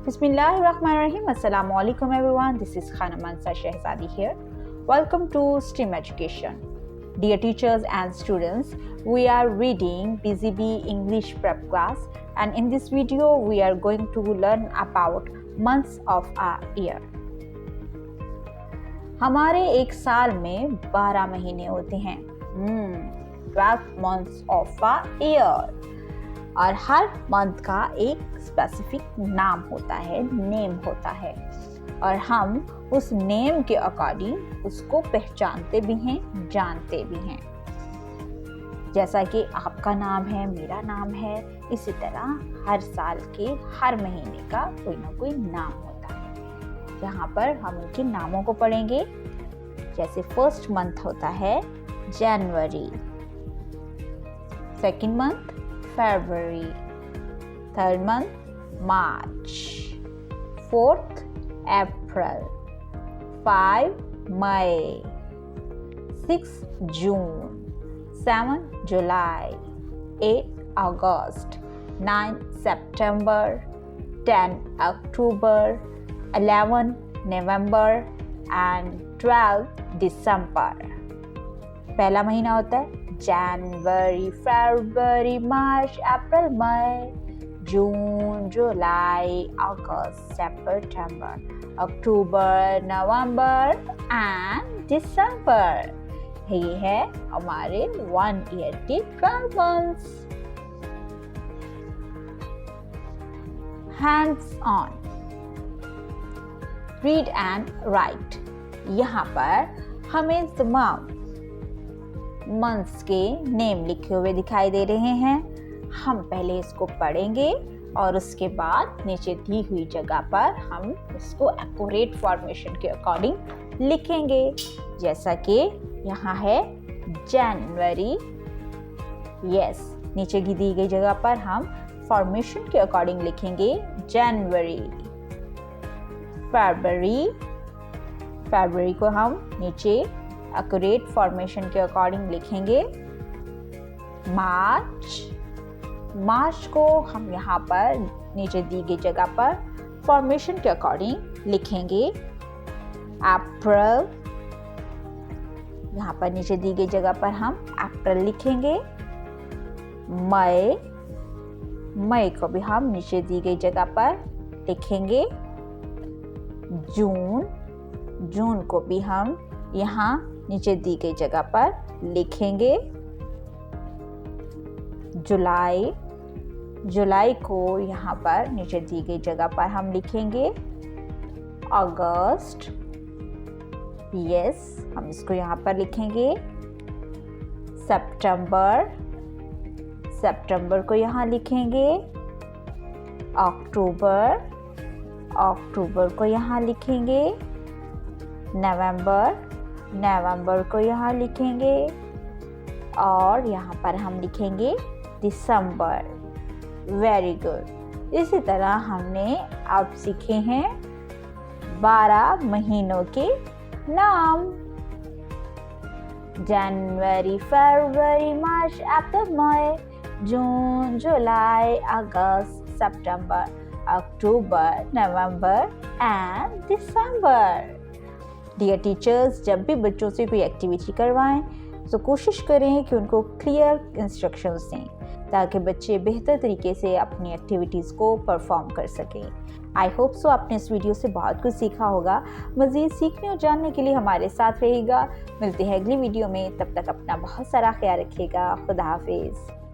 Bismillahirrahmanirrahim. Assalamu alaikum everyone. This is Khana Mansa Shehzadi here. Welcome to STEAM Education. Dear teachers and students, we are reading BZB English Prep class, and in this video we are going to learn about months of a year. हमारे एक साल में 12 महीने होते हैं. 12 months of a year. और हर month का एक स्पेसिफिक नाम होता है, नेम होता है, और हम उस नेम के अकॉर्डिंग उसको पहचानते भी हैं, जानते भी हैं. जैसा कि आपका नाम है, मेरा नाम है, इसी तरह हर साल के हर महीने का कोई ना कोई नाम होता है. यहाँ पर हम उनके नामों को पढ़ेंगे. जैसे फर्स्ट मंथ होता है जनवरी, second month February, third month March, fourth April, 5 May, 6 June, 7 July, 8 August, 9 September, 10 October, 11 November and 12 December. पहला महीना होता है जनवरी, फरवरी, मार्च, अप्रैल, मई, जून, जुलाई, अगस्त, सितंबर, अक्टूबर, नवंबर एंड दिसंबर. ये है हमारे 1 ईयर के 12 months. Hands on, read and right. यहाँ पर हमें तमाम मंथ्स के नेम लिखे हुए दिखाई दे रहे हैं. हम पहले इसको पढ़ेंगे और उसके बाद नीचे दी हुई जगह पर हम इसको एक्यूरेट फॉर्मेशन के अकॉर्डिंग लिखेंगे. जैसा कि यहाँ है जनवरी. यस, नीचे की दी गई जगह पर हम फॉर्मेशन के अकॉर्डिंग लिखेंगे जनवरी. फरवरी को हम नीचे एक्यूरेट फॉर्मेशन के अकॉर्डिंग लिखेंगे. मार्च को हम यहाँ पर नीचे दी गई जगह पर फॉर्मेशन के अकॉर्डिंग लिखेंगे. अप्रैल, यहाँ पर नीचे दी गई जगह पर हम अप्रैल लिखेंगे. मई को भी हम नीचे दी गई जगह पर लिखेंगे. जून को भी हम यहाँ नीचे दी गई जगह पर लिखेंगे. जुलाई को यहाँ पर नीचे दी गई जगह पर हम लिखेंगे. अगस्त, यस, हम इसको यहाँ पर लिखेंगे. सितंबर को यहाँ लिखेंगे. अक्टूबर को यहाँ लिखेंगे. नवंबर को यहाँ लिखेंगे. और यहाँ पर हम लिखेंगे दिसंबर. Very good. इसी तरह हमने अब सीखे हैं 12 महीनों के नाम. जनवरी, फरवरी, मार्च, अप्रैल, मई, जून, जुलाई, अगस्त, सितंबर, अक्टूबर, नवंबर एंड दिसंबर. डियर टीचर्स, जब भी बच्चों से कोई एक्टिविटी करवाएं तो कोशिश करें कि उनको क्लियर इंस्ट्रक्शंस दें ताकि बच्चे बेहतर तरीके से अपनी एक्टिविटीज़ को परफॉर्म कर सकें. आई होप सो आपने इस वीडियो से बहुत कुछ सीखा होगा. मज़ीद सीखने और जानने के लिए हमारे साथ रहिएगा. मिलते हैं अगली वीडियो में. तब तक अपना बहुत सारा ख्याल रखिएगा. खुदा हाफिज़.